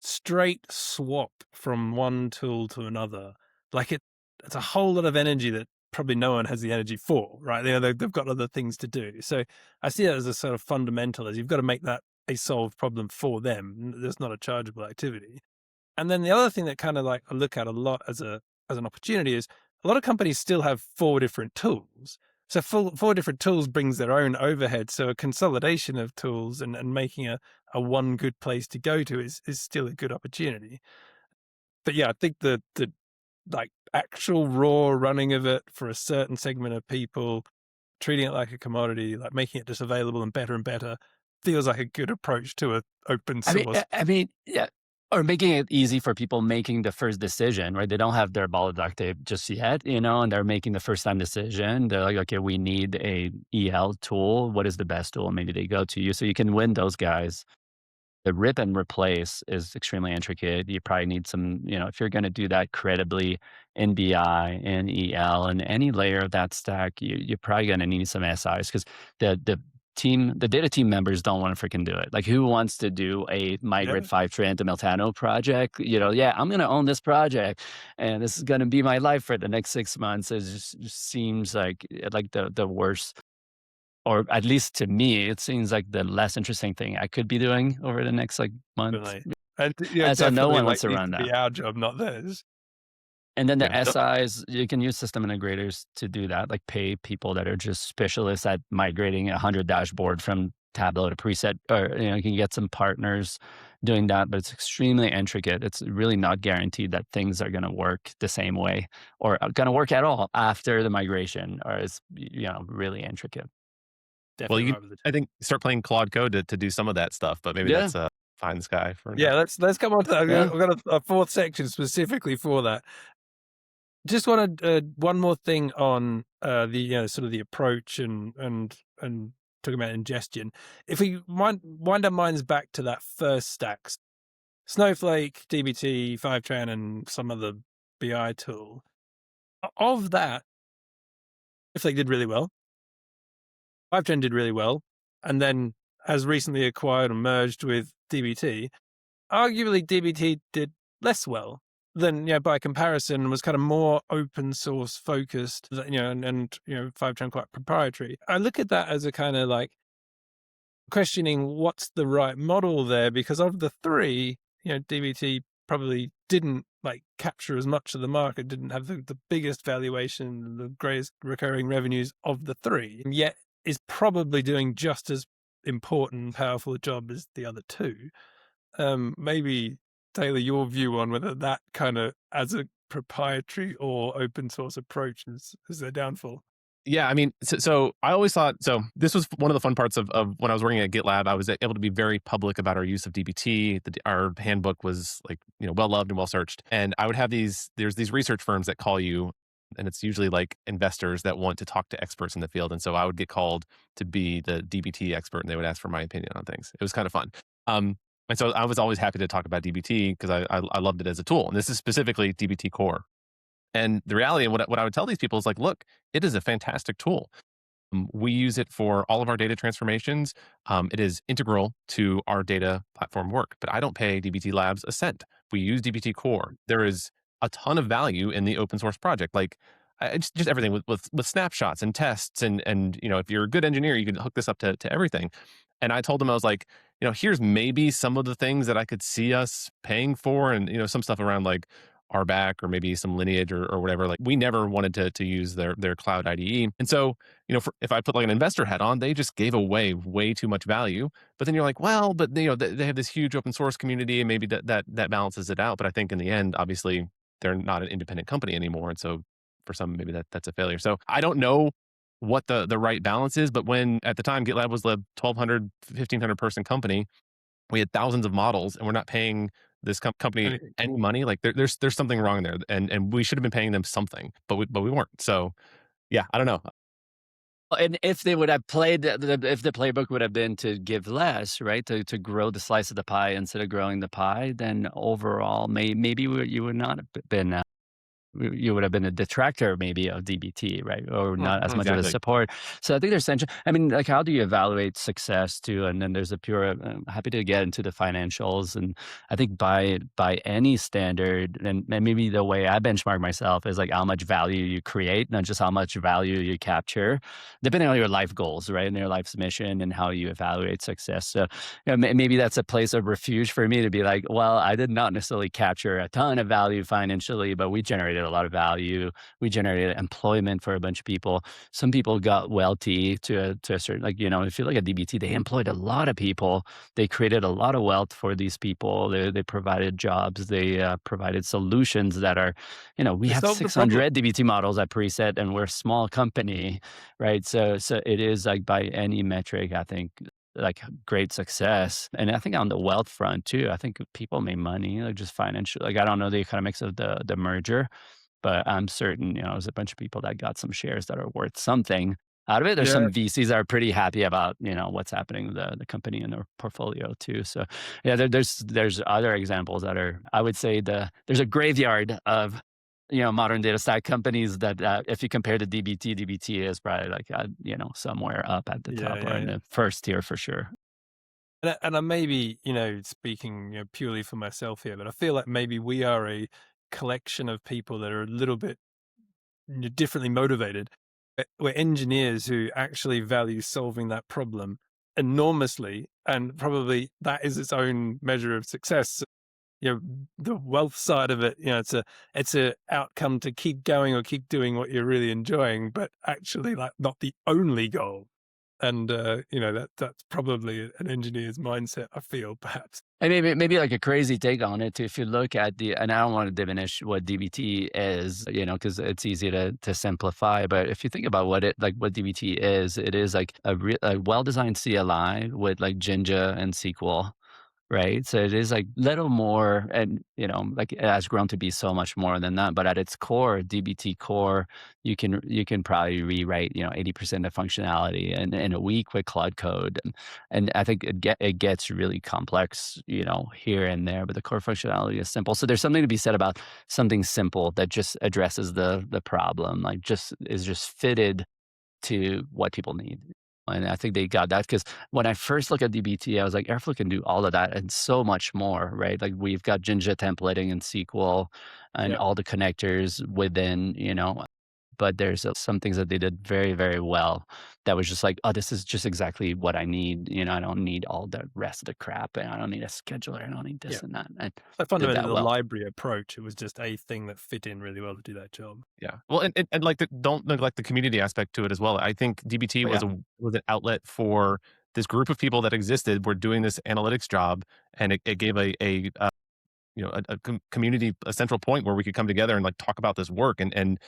straight swap from one tool to another, it's a whole lot of energy that probably no one has the energy for, right? They've got other things to do. So I see that as a sort of fundamental, as you've got to make that a solved problem for them. There's not a chargeable activity. And then the other thing that kind of I look at a lot as an opportunity is a lot of companies still have 4 different tools. So 4 different tools brings their own overhead. So a consolidation of tools and making a one good place to go to is still a good opportunity. But yeah, I think the actual raw running of it for a certain segment of people, treating it like a commodity, like making it just available and better, feels like a good approach to a open I mean, source. yeah, or making it easy for people making the first decision, right? They don't have their ball of duct tape just yet, and they're making the first time decision. They're like, okay, we need a EL tool. What is the best tool? Maybe they go to you, so you can win those guys. The rip and replace is extremely intricate. You probably need some, if you're going to do that credibly in BI and EL and any layer of that stack, you're probably going to need some SIs because the data team members don't want to freaking do it. Like, who wants to do a migrate Yeah, Fivetran to Meltano project? Yeah, I'm going to own this project, and this is going to be my life for the next 6 months. It just seems like the worst, or at least to me, it seems like the less interesting thing I could be doing over the next month. definitely. And yeah, And so no definitely one wants to needs run to that. be our job, not theirs. And then the Yeah. SIs, you can use system integrators to do that, like pay people that are just specialists at migrating 100 dashboard from Tableau to preset, or you can get some partners doing that, but it's extremely intricate. It's really not guaranteed that things are going to work the same way or going to work at all after the migration, or it's really intricate. Well, Definitely you right can, with the I team. think, start playing Claude Code to do some of that stuff, but maybe Yeah, that's pie in the sky for Yeah, now. let's come on to that. yeah. I've got a fourth section specifically for that. Just wanted one more thing on the sort of the approach and talking about ingestion. If we wind our minds back to that first stacks, Snowflake, DBT, Fivetran, and some other BI tool. Of that, Snowflake did really well. Fivetran did really well, and then has recently acquired and merged with DBT. Arguably, DBT did less well than, by comparison, was kind of more open source focused, and Fivetran quite proprietary. I look at that as a kind of questioning what's the right model there, because of the three, DBT probably didn't capture as much of the market, didn't have the biggest valuation, the greatest recurring revenues of the three, and yet is probably doing just as important and powerful a job as the other two. Maybe Taylor, your view on whether that kind of as a proprietary or open source approach is their downfall. Yeah, I mean, so I always thought, so this was one of the fun parts of when I was working at GitLab. I was able to be very public about our use of DBT. Our handbook was well loved and well searched. And I would have there's these research firms that call you, and it's usually like investors that want to talk to experts in the field. And so I would get called to be the DBT expert, and they would ask for my opinion on things. It was kind of fun. And so I was always happy to talk about DBT because I loved it as a tool. And this is specifically DBT Core. And the reality, and what I would tell these people is look, it is a fantastic tool. We use it for all of our data transformations. It is integral to our data platform work, but I don't pay DBT Labs a cent. We use DBT Core. There is a ton of value in the open source project, just everything with snapshots and tests, and if you're a good engineer, you can hook this up to everything. And I told them, I was like, here's maybe some of the things that I could see us paying for, and some stuff around RBAC or maybe some lineage or whatever. We never wanted to use their cloud IDE. And so, if I put an investor hat on, they just gave away way too much value. But then you're like, well, but they have this huge open source community, and maybe that balances it out. But I think in the end, obviously, they're not an independent company anymore. And so for some, maybe that's a failure. So I don't know what the right balance is, but when at the time GitLab was the 1,200, 1,500 person company, we had thousands of models and we're not paying this company Anything. any money. Like there's something wrong there, and we should have been paying them something, but we weren't. So yeah, I don't know. And if they would have played, if the playbook would have been to give less, right, to grow the slice of the pie instead of growing the pie, then overall, maybe you would not have been you would have been a detractor maybe of DBT, right? Or not as much of a Exactly. support. So I think there's tension. I mean, like, how do you evaluate success too? And then there's a pure, happy to get into the financials. And I think by any standard, and maybe the way I benchmark myself is like how much value you create, not just how much value you capture, depending on your life goals, right? And your life's mission and how you evaluate success. So maybe that's a place of refuge for me to be like, well, I did not necessarily capture a ton of value financially, but we generated a lot of value. We generated employment for a bunch of people. Some people got wealthy to a certain, like, if you look at DBT, they employed a lot of people. They created a lot of wealth for these people. They provided jobs. They provided solutions that are, we They have solved the problem. 600 DBT models at preset, and we're a small company, right? So it is like by any metric, I think, like great success. And I think on the wealth front too, I think people made money, like just financial. Like, I don't know the economics of the merger, but I'm certain, there's a bunch of people that got some shares that are worth something out of it. There's Yeah. some VCs that are pretty happy about, what's happening with the company and their portfolio too. So yeah, there's other examples that are, I would say there's a graveyard of, modern data stack companies that if you compare to DBT is probably like, somewhere up at the Yeah. top or Yeah. in Yeah. the first tier for sure. And I maybe, speaking purely for myself here, but I feel like maybe we are a collection of people that are a little bit differently motivated. We're engineers who actually value solving that problem enormously, and probably that is its own measure of success. The wealth side of it, it's a outcome to keep going or keep doing what you're really enjoying, but actually like not the only goal. And that's probably an engineer's mindset, I feel, perhaps. And maybe like a crazy take on it too. If you look at and I don't want to diminish what DBT is, because it's easy to simplify. But if you think about what DBT is, it is like a well-designed CLI with like Jinja and SQL. Right. So it is like little more, and like it has grown to be so much more than that. But at its core, DBT core, you can probably rewrite 80% of functionality in a week with Cloud Code, and I think it gets really complex here and there. But the core functionality is simple. So there's something to be said about something simple that just addresses the problem, like just is just fitted to what people need. And I think they got that because when I first look at DBT, I was like, Airflow can do all of that and so much more, right? Like we've got Jinja templating in SQL and Yeah. all the connectors within, but there's some things that they did very, very well that was just like, oh, this is just exactly what I need. I don't need all the rest of the crap, and I don't need a scheduler. I don't need Yeah. this and that. And So did fundamentally, that the well. library approach, it was just a thing that fit in really well to do that job. Yeah. Well, and like don't neglect the community aspect to it as well. I think DBT But was yeah. was an outlet for this group of people that existed, were doing this analytics job, and it gave a community, a central point where we could come together and like talk about this work. And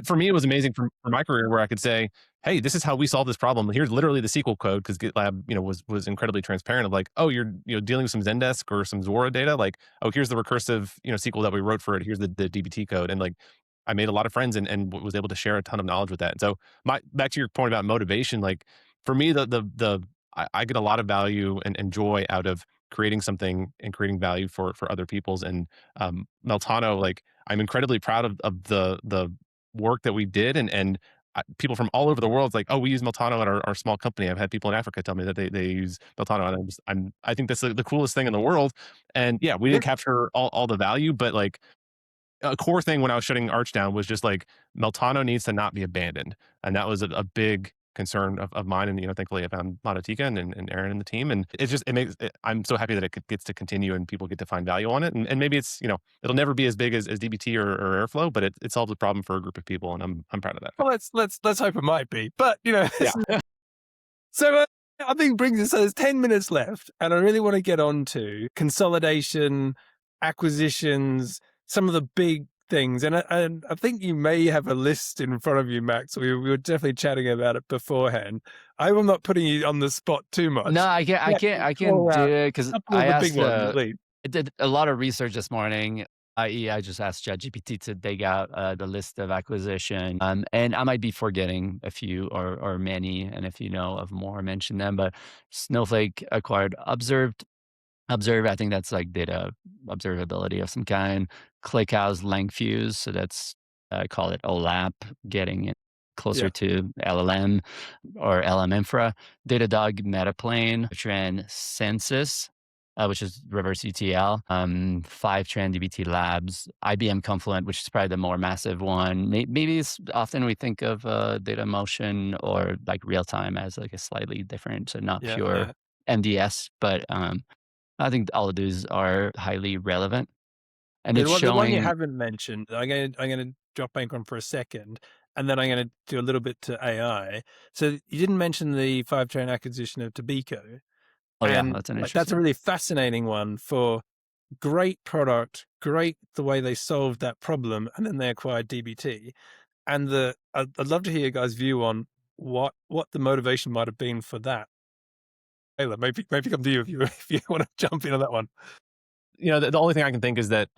for me, it was amazing for my career where I could say, hey, this is how we solve this problem. Here's literally the SQL code, because GitLab, was incredibly transparent of like, oh, you're dealing with some Zendesk or some Zuora data. Like, oh, here's the recursive SQL that we wrote for it. Here's the DBT code, and like I made a lot of friends and was able to share a ton of knowledge with that. And so back to your point about motivation, like for me, I get a lot of value and joy out of creating something and creating value for other people's. And Meltano, like I'm incredibly proud of the work that we did, and people from all over the world, like, oh, we use Meltano at our small company. I've had people in Africa tell me that they use Meltano, and I think that's the coolest thing in the world. And yeah, we didn't capture all the value, but like a core thing when I was shutting Arch down was just like Meltano needs to not be abandoned, and that was a big concern of mine. And thankfully I found Monatika and Aaron and the team, and I'm so happy that gets to continue and people get to find value on it. And maybe it's it'll never be as big as DBT or Airflow, but it solves a problem for a group of people, and I'm proud of that. Well, let's hope it might be. But Yeah. so I think brings us. So there's 10 minutes left, and I really want to get on to consolidation, acquisitions, some of the big things, and I think you may have a list in front of you, Max. We were definitely chatting about it beforehand. I am not putting you on the spot too much. No, I can't. I Yeah, can't. I can't call do out it a because couple I of the big asked. ones at least. I did a lot of research this morning. I.e., I just asked ChatGPT to dig out the list of acquisition, and I might be forgetting a few or many, and if you know of more, mention them. But Snowflake acquired Observe. I think that's like data observability of some kind. ClickHouse LangFuse, so that's call it OLAP, getting it closer Yeah, to LLM or LM infra. Datadog Metaplane, Fivetran Census, which is reverse ETL. Fivetran DBT Labs, IBM Confluent, which is probably the more massive one. Maybe it's often we think of data motion or like real time as like a slightly different, so not yeah, pure yeah. MDS, but I think all of these are highly relevant, and it's The one you showing. haven't mentioned, I'm gonna drop bank on for a second, and then I'm gonna do a little bit to AI. So you didn't mention the Fivetran acquisition of Tobiko, Oh yeah, and that's an like that's a interesting. really fascinating one for great product, great the way they solved that problem, and then they acquired DBT. And I'd love to hear your guys' view on what the motivation might have been for that. Taylor, maybe come to you if you if you want to jump in on that one. The only thing I can think is that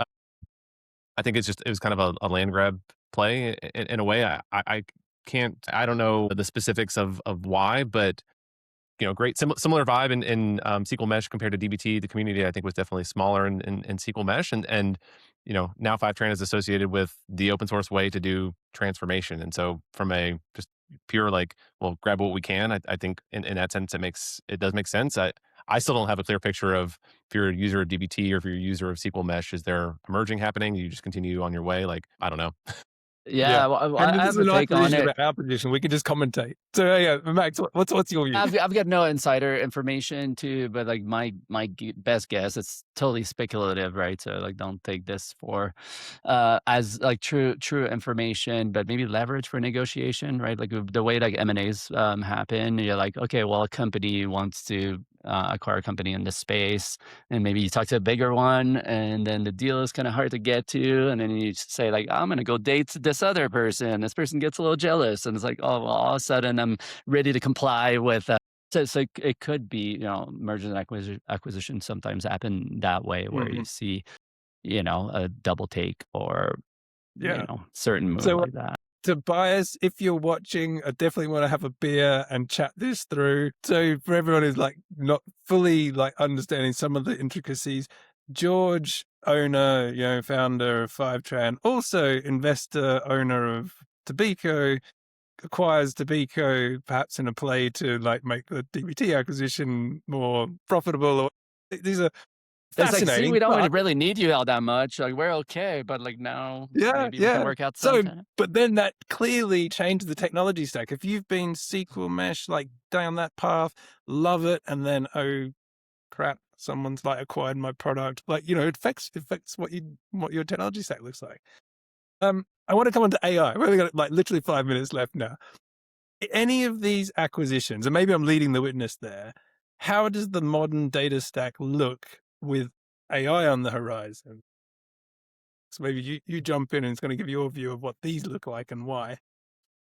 I think it was kind of a land grab play in a way. I can't, I don't know the specifics of why, but great similar vibe in SQL Mesh compared to DBT. The community I think was definitely smaller in SQL Mesh, and now Fivetran is associated with the open source way to do transformation, and so from a just pure like, well, grab what we can. I think in that sense it does make sense. I still don't have a clear picture of if you're a user of DBT or if you're a user of SQL Mesh, is there a merging happening? You just continue on your way? Like, I don't know. Yeah. Yeah, well, And I this is have a a nice take on position it. about our position. We can just commentate. So yeah, Max, what's your view? I've got no insider information too, but like my best guess, it's totally speculative, right? So like, don't take this for as like true information, but maybe leverage for negotiation, right? Like the way like M&As happen, you're like, okay, well, a company wants to acquire a company in this space, and maybe you talk to a bigger one, and then the deal is kind of hard to get to, and then you say like, I'm gonna go date this other person. This person gets a little jealous, and it's like, oh, well, all of a sudden I'm ready to comply with. So it could be, mergers and acquisition sometimes happen that way, where you Mhm. see, a double take or, Yeah. certain move So like that. Tobias, if you're watching, I definitely want to have a beer and chat this through. So for everyone who's like not fully like understanding some of the intricacies, George, owner, founder of Fivetran, also investor, owner of Tobiko, acquires Tobiko perhaps in a play to like make the DBT acquisition more profitable. Or these are It's like, see, fascinating, we don't but really need you all that much. Like, we're okay, but like now yeah, maybe we can yeah. work out So, something. but then that clearly changed the technology stack. If you've been SQL Mesh like down that path, love it, and then oh crap, someone's like acquired my product. Like it affects what your technology stack looks like. I want to come on to AI. We've only got like literally 5 minutes left now. Any of these acquisitions, and maybe I'm leading the witness there. How does the modern data stack look with AI on the horizon? So maybe you jump in and it's going to give your view of what these look like and why.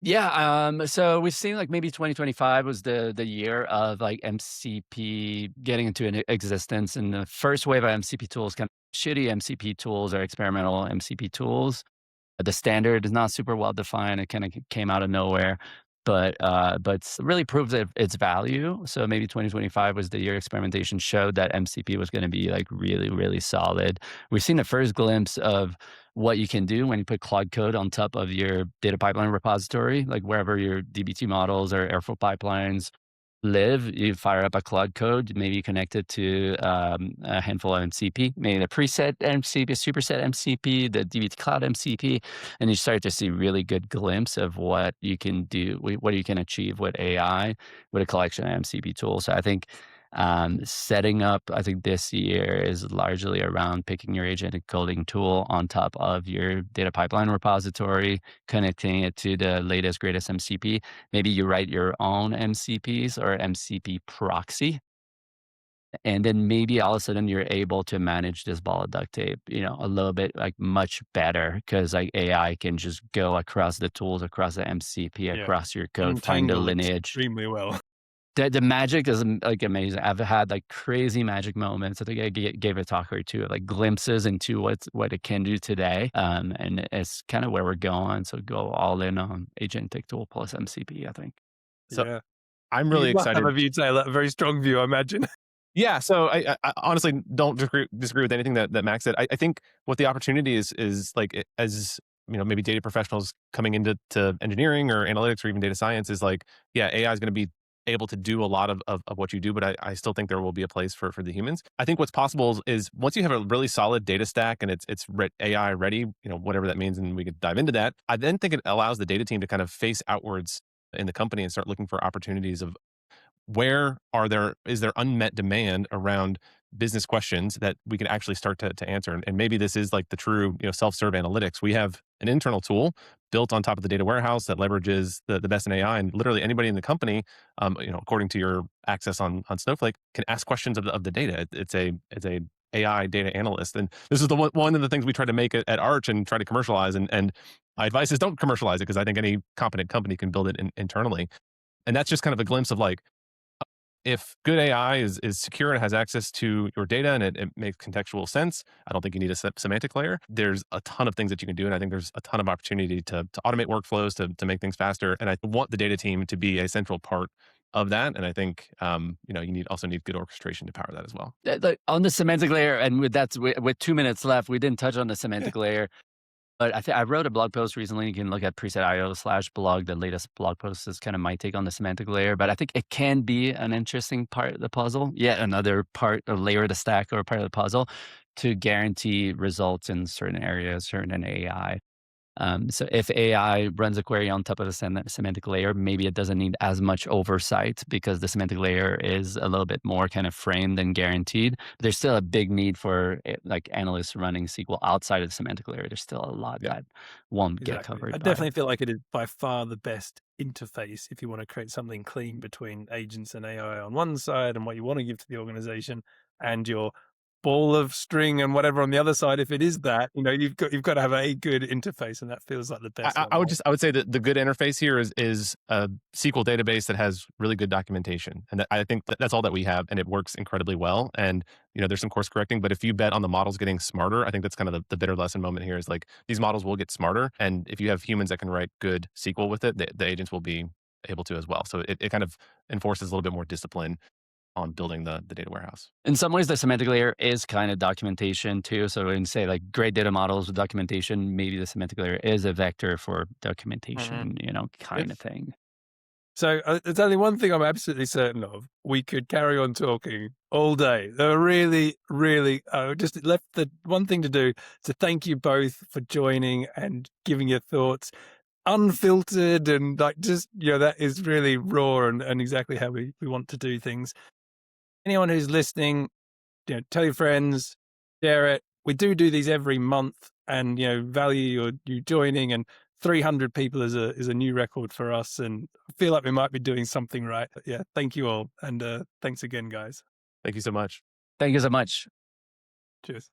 Yeah, so we've seen like maybe 2025 was the year of like MCP getting into an existence, and the first wave of MCP tools, kind of shitty MCP tools or experimental MCP tools. The standard is not super well defined. It kind of came out of nowhere, but really proved its value. So maybe 2025 was the year experimentation showed that MCP was going to be like really, really solid. We've seen the first glimpse of what you can do when you put Claude Code on top of your data pipeline repository, like wherever your DBT models or Airflow pipelines live. You fire up a Claude Code, maybe you connect it to a handful of MCP, maybe the preset MCP, superset MCP, the DBT Cloud MCP, and you start to see really good glimpse of what you can do, what you can achieve with AI, with a collection of MCP tools. So I think setting up, I think this year is largely around picking your agentic coding tool on top of your data pipeline repository, connecting it to the latest, greatest MCP. Maybe you write your own MCPs or MCP proxy And then maybe all of a sudden you're able to manage this ball of duct tape, a little bit like much better because like AI can just go across the tools, across the MCP, Yeah. across your code, find the Untangle lineage. extremely well. The magic is like amazing. I've had like crazy magic moments. I think I gave a talk or two of like glimpses into what it can do today. And it's kind of where we're going. So go all in on agentic tool plus MCP, I think. So Yeah. I'm You really must have excited. a view, Taylor, a very strong view, I imagine. Yeah, so I honestly don't disagree with anything that Max said. I think what the opportunity is like as maybe data professionals coming into engineering or analytics or even data science is like, yeah, AI is going to be able to do a lot of what you do, but I still think there will be a place for the humans. I think what's possible is once you have a really solid data stack and it's AI ready, whatever that means, and we could dive into that. I then think it allows the data team to kind of face outwards in the company and start looking for opportunities of where is there unmet demand around business questions that we can actually start to answer. And maybe this is like the true self-serve analytics. We have an internal tool built on top of the data warehouse that leverages the best in AI, and literally anybody in the company, according to your access on Snowflake, can ask questions of the data. It's a AI data analyst, and this is the one of the things we try to make at Arch and try to commercialize. And my advice is don't commercialize it because I think any competent company can build it internally. And that's just kind of a glimpse of like, if good AI is secure and has access to your data and it makes contextual sense, I don't think you need a semantic layer. There's a ton of things that you can do. And I think there's a ton of opportunity to automate workflows, to make things faster. And I want the data team to be a central part of that. And I think, you also need good orchestration to power that as well. Like, on the semantic layer, and with 2 minutes left, we didn't touch on the semantic layer. But I wrote a blog post recently. You can look at preset.io/blog. The latest blog post is kind of my take on the semantic layer. But I think it can be an interesting part of the puzzle. Yet another part, a layer of the stack or a part of the puzzle to guarantee results in certain areas, certain AI. So if AI runs a query on top of the semantic layer, maybe it doesn't need as much oversight because the semantic layer is a little bit more kind of framed and guaranteed. But there's still a big need for like analysts running SQL outside of the semantic layer. There's still a lot that won't get covered. I definitely feel like it is by far the best interface if you want to create something clean between agents and AI on one side and what you want to give to the organization and your ball of string and whatever on the other side. If it is that, you've got to have a good interface, and that feels like the best. I would say that the good interface here is a SQL database that has really good documentation, and I think that's all that we have, and it works incredibly well. And there's some course correcting, but if you bet on the models getting smarter, I think that's kind of the bitter lesson moment here. Is like these models will get smarter, and if you have humans that can write good SQL with it, the agents will be able to as well. So it kind of enforces a little bit more discipline on building the data warehouse. In some ways, the semantic layer is kind of documentation too. So when you say like great data models with documentation, maybe the semantic layer is a vector for documentation, kind of thing. So there's only one thing I'm absolutely certain of. We could carry on talking all day. There really, really, just left the one thing to do to thank you both for joining and giving your thoughts unfiltered and like just, that is really raw and exactly how we want to do things. Anyone who's listening, tell your friends, share it. We do these every month, and value you joining. And 300 people is a new record for us, and I feel like we might be doing something right. But yeah, thank you all, and thanks again, guys. Thank you so much. Thank you so much. Cheers.